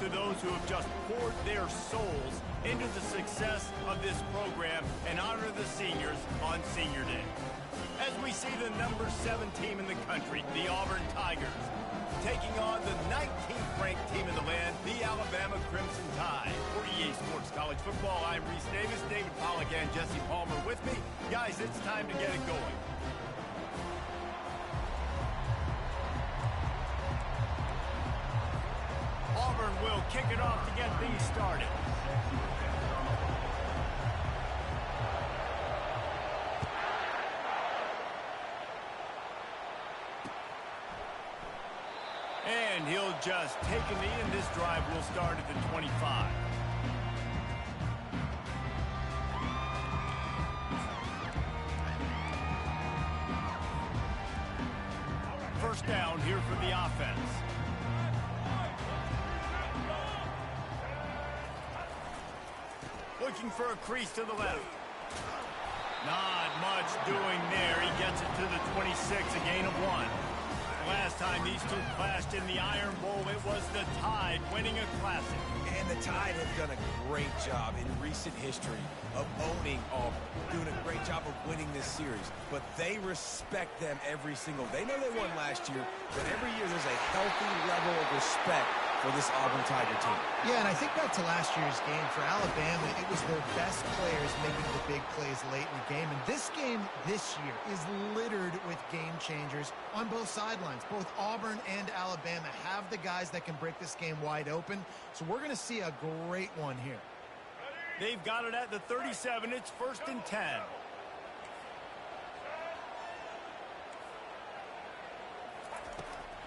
to those who have just poured their souls into the success of this program and honor the seniors on Senior Day. As we see the number 7 team in the country, the Auburn Tigers, taking on the 19th ranked team in the land, the Alabama Crimson Tide. For EA Sports College Football, I'm Reese Davis, David Pollack and Jesse Palmer with me. Guys, it's time to get it going. Auburn will kick it off to get things started. And he'll just take a knee, and this drive will start at the 25. First down here for the offense. Looking for a crease to the left. Not much doing there. He gets it to the 26, a gain of 1. Last time these two clashed in the Iron Bowl, it was the Tide winning a classic. And the Tide have done a great job in recent history of owning Auburn, doing a great job of winning this series. But they respect them every single. They know they won last year, but every year there's a healthy level of respect for this Auburn Tiger team. Yeah, and I think back to last year's game. For Alabama, it was their best players making the big plays late in the game. And this game this year is littered with game changers on both sidelines. Both Auburn and Alabama have the guys that can break this game wide open. So we're going to see a great one here. They've got it at the 37. It's 1st and 10.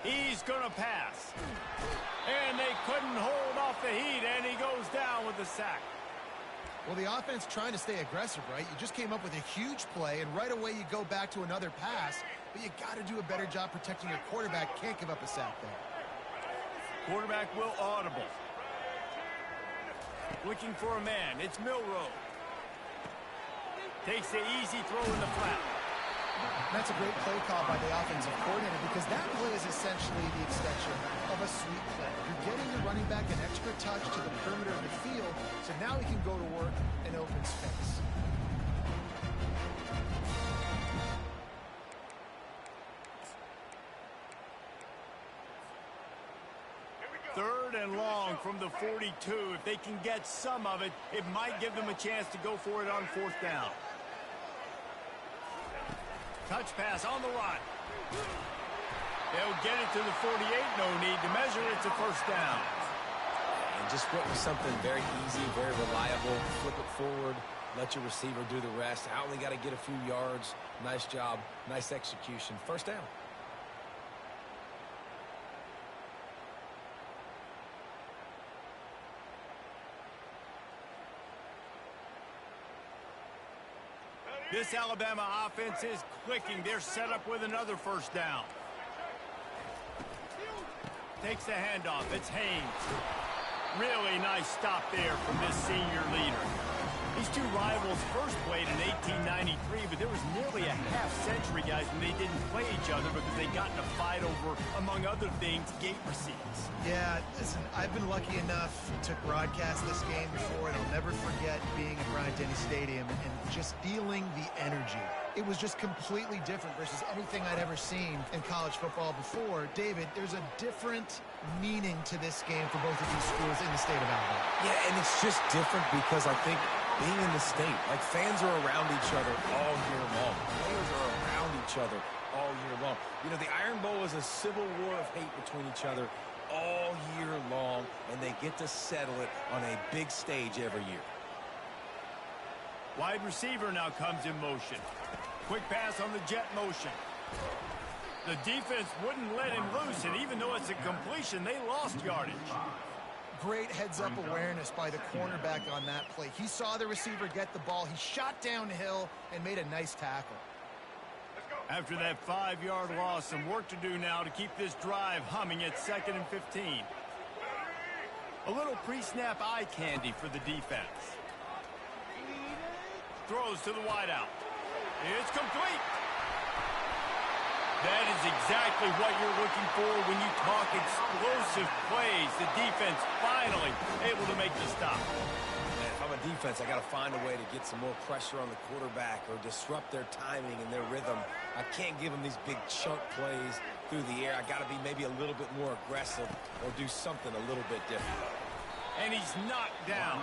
He's going to pass. And they couldn't hold off the heat, and he goes down with the sack. Well, the offense trying to stay aggressive, right? You just came up with a huge play, and right away you go back to another pass, but you got to do a better job protecting your quarterback. Can't give up a sack there. Quarterback will audible. Looking for a man. It's Milroe. Takes the easy throw in the flat. That's a great play call by the offensive coordinator because that play is essentially the extension of a sweep play. You're getting your running back an extra touch to the perimeter of the field, so now he can go to work in open space. Third and long from the 42. If they can get some of it, it might give them a chance to go for it on 4th down. Touch pass on the run. They'll get it to the 48. No need to measure. It's a 1st down. And just went with something very easy, very reliable. Flip it forward. Let your receiver do the rest. I only got to get a few yards. Nice job. Nice execution. 1st down. This Alabama offense is clicking. They're set up with another 1st down. Takes the handoff. It's Haynes. Really nice stop there from this senior leader. These two rivals first played in 1893, but there was nearly a half-century, guys, when they didn't play each other because they got in a fight over, among other things, gate receipts. Yeah, listen, I've been lucky enough to broadcast this game before, and I'll never forget being at Bryant-Denny Stadium and just feeling the energy. It was just completely different versus anything I'd ever seen in college football before. David, there's a different meaning to this game for both of these schools in the state of Alabama. Yeah, and it's just different because I think being in the state, like fans are around each other all year long. Players are around each other all year long. You know, the Iron Bowl is a civil war of hate between each other all year long, and they get to settle it on a big stage every year. Wide receiver now comes in motion. Quick pass on the jet motion. The defense wouldn't let him loose, and even though it's a completion, they lost yardage. Great heads-up awareness by the cornerback on that play. He saw the receiver get the ball. He shot downhill and made a nice tackle. After that 5-yard loss, some work to do now to keep this drive humming at 2nd and 15. A little pre-snap eye candy for the defense. Throws to the wideout. It's complete. That is exactly what you're looking for when you talk explosive plays. The defense finally able to make the stop. Man, if I'm a defense, I got to find a way to get some more pressure on the quarterback or disrupt their timing and their rhythm. I can't give them these big chunk plays through the air. I got to be maybe a little bit more aggressive or do something a little bit different. And he's knocked down.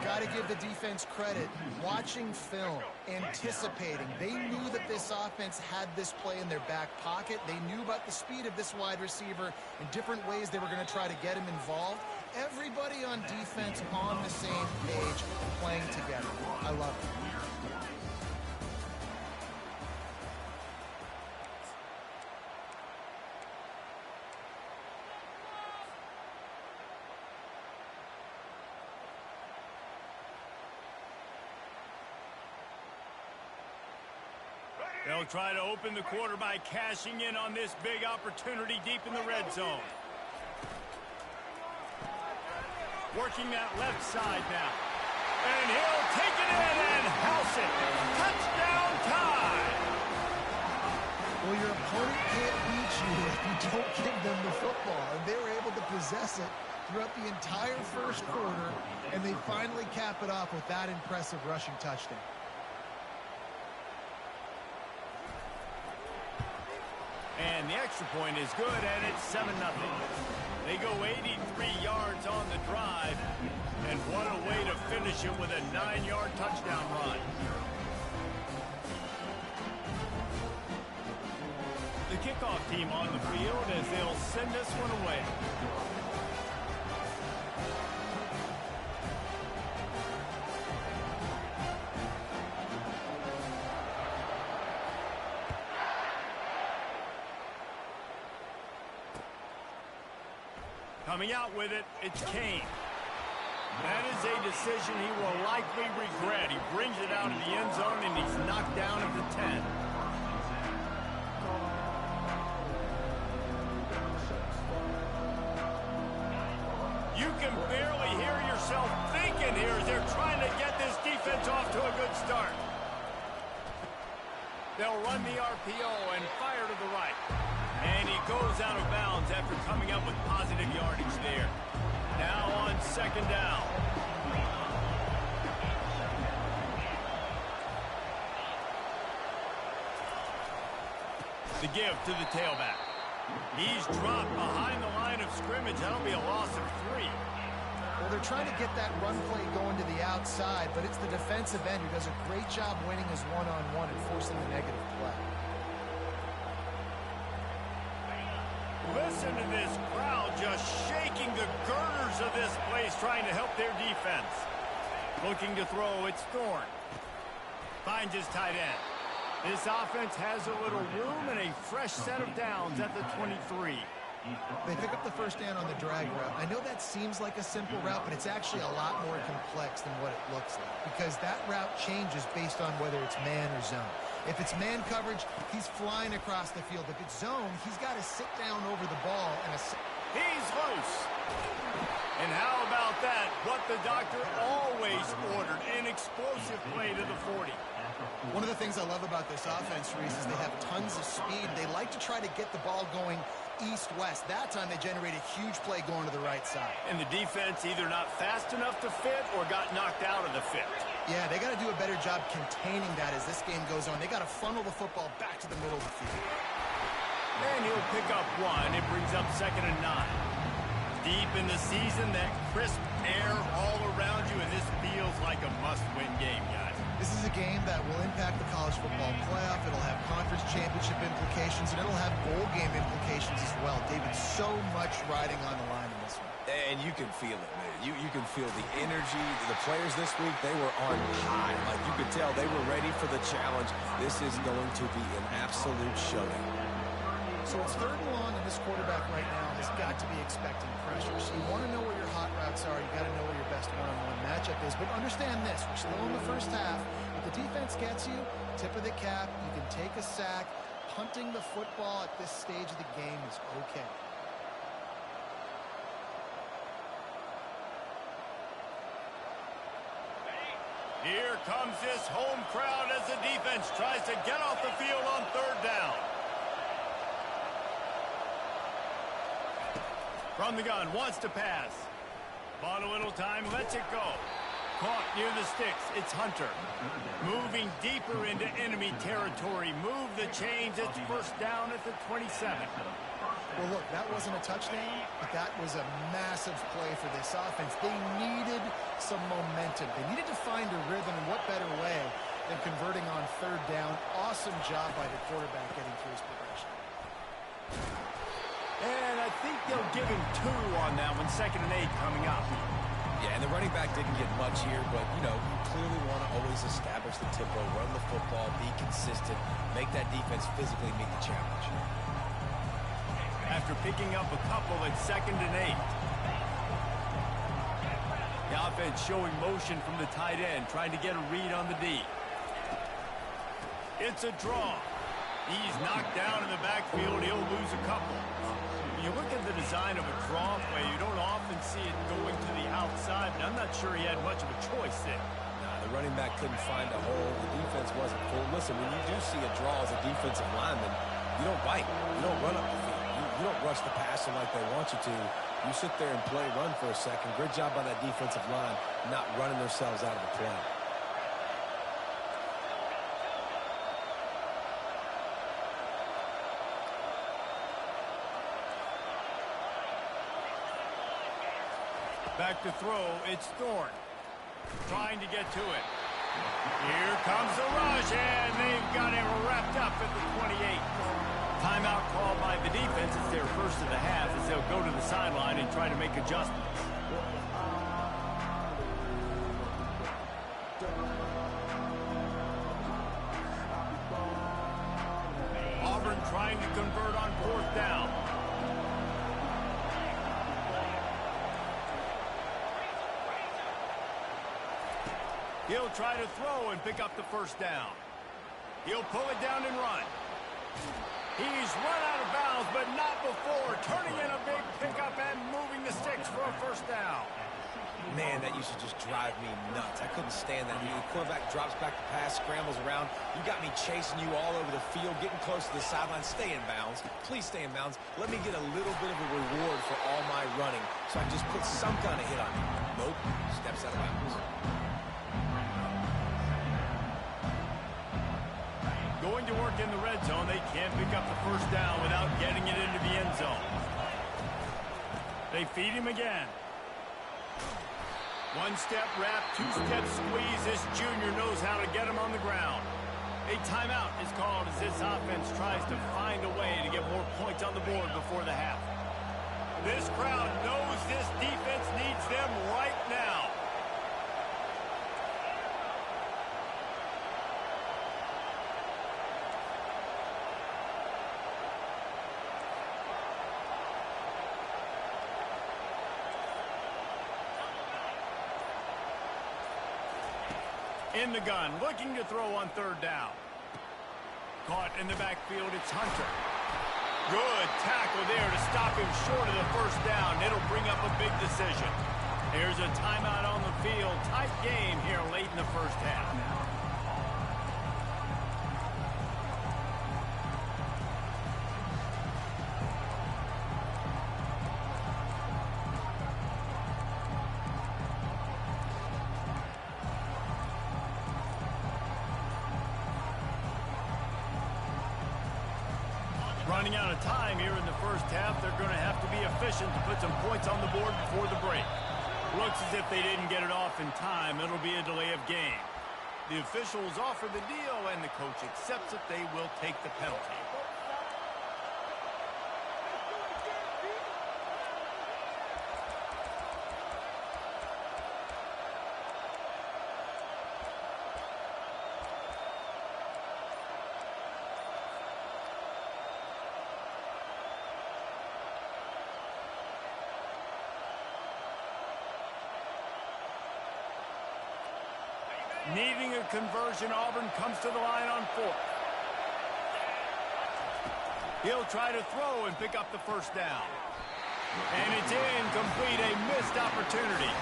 Got to give the defense credit. Watching film, anticipating. They knew that this offense had this play in their back pocket. They knew about the speed of this wide receiver and different ways they were going to try to get him involved. Everybody on defense on the same page, playing together. I love it. They'll try to open the quarter by cashing in on this big opportunity deep in the red zone. Working that left side now. And he'll take it in and house it. Touchdown tie. Well, your opponent can't beat you if you don't give them the football. And they were able to possess it throughout the entire first quarter, and they finally cap it off with that impressive rushing touchdown. And the extra point is good, and it's 7-0. They go 83 yards on the drive, and what a way to finish it with a 9-yard touchdown run. The kickoff team on the field as they'll send this one away. Coming out with it, it's Kane. That is a decision he will likely regret. He brings it out of the end zone, and he's knocked down at the 10. You can barely hear yourself thinking here as they're trying to get this defense off to a good start. They'll run the RPO and fire to the right. And he goes out of bounds after coming up with positive yardage there. Now on second down. The give to the tailback. He's dropped behind the line of scrimmage. That'll be a loss of 3. Well, they're trying to get that run play going to the outside, but it's the defensive end who does a great job winning his one-on-one and forcing the negative play. Listen to this crowd just shaking the girders of this place, trying to help their defense. Looking to throw, it's Thorne. Finds his tight end. This offense has a little room and a fresh set of downs at the 23. They pick up the first down on the drag route. I know that seems like a simple route, but it's actually a lot more complex than what it looks like, because that route changes based on whether it's man or zone. If it's man coverage, he's flying across the field. If it's zone, he's got to sit down over the ball. He's loose. And how about that? What the doctor always ordered, an explosive play to the 40. One of the things I love about this offense, Reese, is they have tons of speed. They like to try to get the ball going east-west. That time they generate a huge play going to the right side. And the defense either not fast enough to fit or got knocked out of the fit. Yeah, they got to do a better job containing that as this game goes on. They got to funnel the football back to the middle of the field. And he'll pick up 1. It brings up 2nd and 9. Deep in the season, that crisp air all around you, and this feels like a must-win game, guys. This is a game that will impact the college football playoff. It'll have conference championship implications, and it'll have bowl game implications as well. David, so much riding on the line in this one. And you can feel it, man. You can feel the energy. The players this week, they were on high. Like, you could tell they were ready for the challenge. This is going to be an absolute showdown. So it's 3rd and long, and this quarterback right now has got to be expecting pressure. So you want to know where your hot routes are. You got to know where your best one-on-one matchup is. But understand this: we're still in the first half. If the defense gets you, tip of the cap. You can take a sack. Punting the football at this stage of the game is okay. Here comes this home crowd as the defense tries to get off the field on 3rd down. From the gun, wants to pass. Bought a little time, lets it go. Caught near the sticks, it's Hunter. Moving deeper into enemy territory. Move the chains, it's first down at the 27. Well, look, that wasn't a touchdown, but that was a massive play for this offense. They needed some momentum. They needed to find a rhythm, and what better way than converting on third down. Awesome job by the quarterback getting through his progression. And I think they'll give him 2 on that one, 2nd and 8 coming up. Yeah, and the running back didn't get much here, but, you clearly want to always establish the tempo, run the football, be consistent, make that defense physically meet the challenge. After picking up a couple at 2nd and 8. The offense showing motion from the tight end, trying to get a read on the D. It's a draw. He's knocked down in the backfield. He'll lose a couple. You look at the design of a draw play, you don't often see it going to the outside, but I'm not sure he had much of a choice there. Nah, the running back couldn't find a hole. The defense wasn't full. Listen, when you do see a draw as a defensive lineman, you don't bite. You don't run up the field. You don't rush the passer like they want you to. You sit there and play run for a second. Good job by that defensive line not running themselves out of the play. Back to throw, it's Thorne. Trying to get to it. Here comes the rush, and they've got him wrapped up at the 28. Timeout called by the defense. It's their first of the half as they'll go to the sideline and try to make adjustments. Auburn trying to convert on 4th down. He'll try to throw and pick up the first down. He'll pull it down and run. He's run out of bounds, but not before. Turning in a big pickup and moving the sticks for a first down. Man, that used to just drive me nuts. I couldn't stand that. The quarterback drops back the pass, scrambles around. You got me chasing you all over the field, getting close to the sideline. Stay in bounds. Please stay in bounds. Let me get a little bit of a reward for all my running so I can just put some kind of hit on you. Nope. Steps out of bounds. Going to work in the red zone. They can't pick up the first down without getting it into the end zone. They feed him again. 1-step wrap, 2-step squeeze. This junior knows how to get him on the ground. A timeout is called as this offense tries to find a way to get more points on the board before the half. This crowd knows this defense needs them right now. In the gun, looking to throw on 3rd down. Caught in the backfield, it's Hunter. Good tackle there to stop him short of the first down. It'll bring up a big decision. There's a timeout on the field. Tight game here late in the first half. Running out of time here in the first half. They're going to have to be efficient to put some points on the board before the break. Looks as if they didn't get it off in time. It'll be a delay of game. The officials offer the deal, and the coach accepts it. They will take the penalty. Needing a conversion, Auburn comes to the line on 4th. He'll try to throw and pick up the first down. And it's incomplete, a missed opportunity.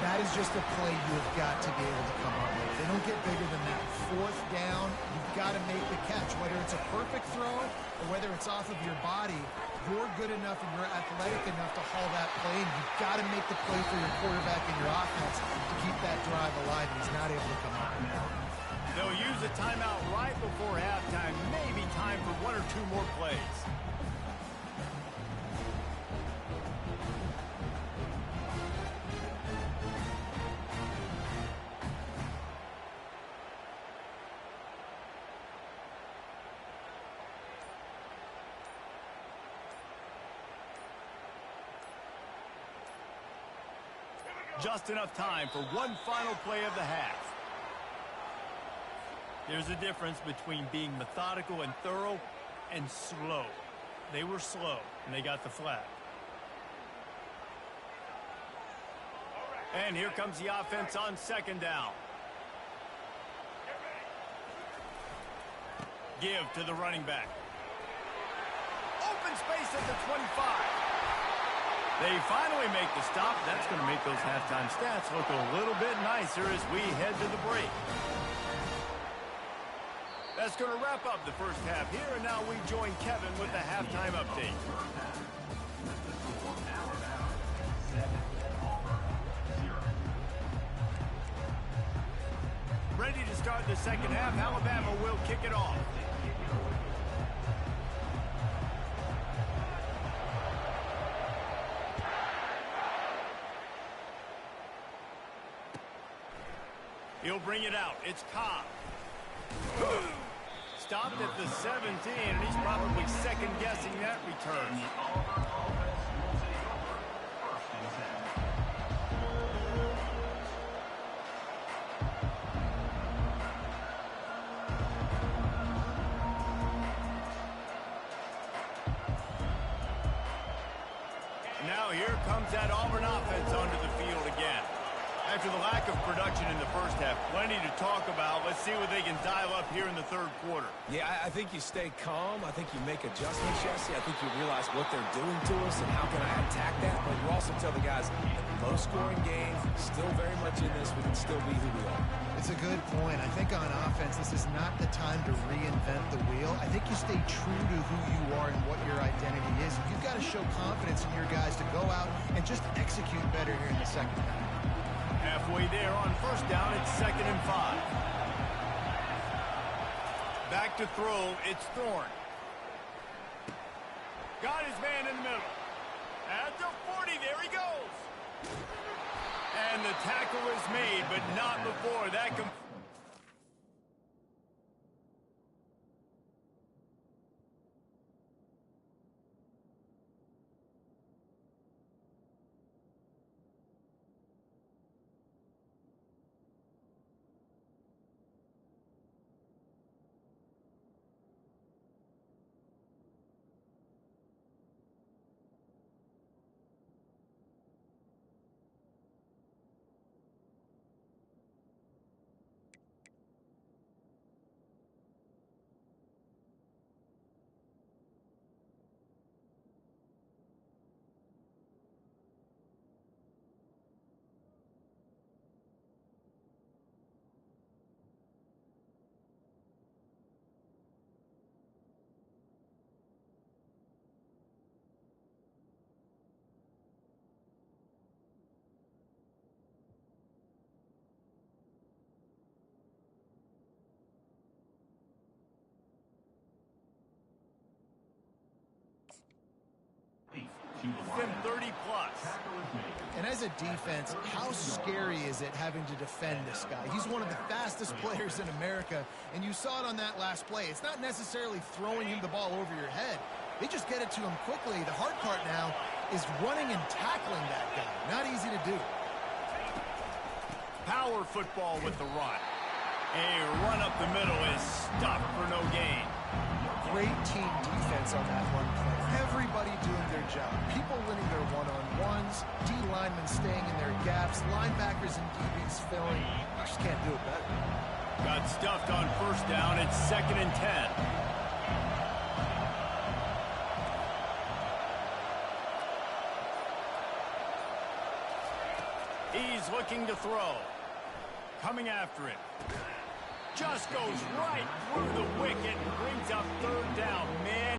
That is just a play you have got to be able to come up with. They don't get bigger than that. 4th down, you've got to make the catch. Whether it's a perfect throw or whether it's off of your body, you're good enough and you're athletic enough to haul that play, and you've got to make the play for your quarterback and your offense to keep that drive alive, and he's not able to come out. They'll use a timeout right before halftime. Maybe time for one or two more plays. Just enough time for one final play of the half. There's a difference between being methodical and thorough and slow. They were slow, and they got the flag. And here comes the offense on second down. Give to the running back. Open space at the 25. They finally make the stop. That's going to make those halftime stats look a little bit nicer as we head to the break. That's going to wrap up the first half here, and now we join Kevin with the halftime update. Ready to start the second half. Alabama will kick it off. He'll bring it out. It's Cobb. Stopped at the 17, and he's probably second-guessing that return. Now here comes that Auburn offense onto the field again. After the lack of production in the first half, plenty to talk about. Let's see what they can dial up here in the third quarter. Yeah, I think you stay calm. I think you make adjustments, Jesse. I think you realize what they're doing to us and how can I attack that. But you also tell the guys, low-scoring game, still very much in this. We can still be who we are. It's a good point. I think on offense, this is not the time to reinvent the wheel. I think you stay true to who you are and what your identity is. You've got to show confidence in your guys to go out and just execute better here in the second half. Halfway there on first down, it's 2nd and 5. Back to throw, it's Thorne. Got his man in the middle. At the 40, there he goes. And the tackle is made, but not before that. Within 30-plus. And as a defense, how scary is it having to defend this guy? He's one of the fastest players in America, and you saw it on that last play. It's not necessarily throwing him the ball over your head. They just get it to him quickly. The hard part now is running and tackling that guy. Not easy to do. Power football with the run. A run up the middle is stopped for no gain. Great team defense on that run play. Everybody doing their job. People winning their one-on-ones, D linemen staying in their gaps, linebackers and DBs filling. You just can't do it better. Got stuffed on first down. It's 2nd and 10. He's looking to throw. Coming after it. Just goes right through the wicket and brings up 3rd down. Man.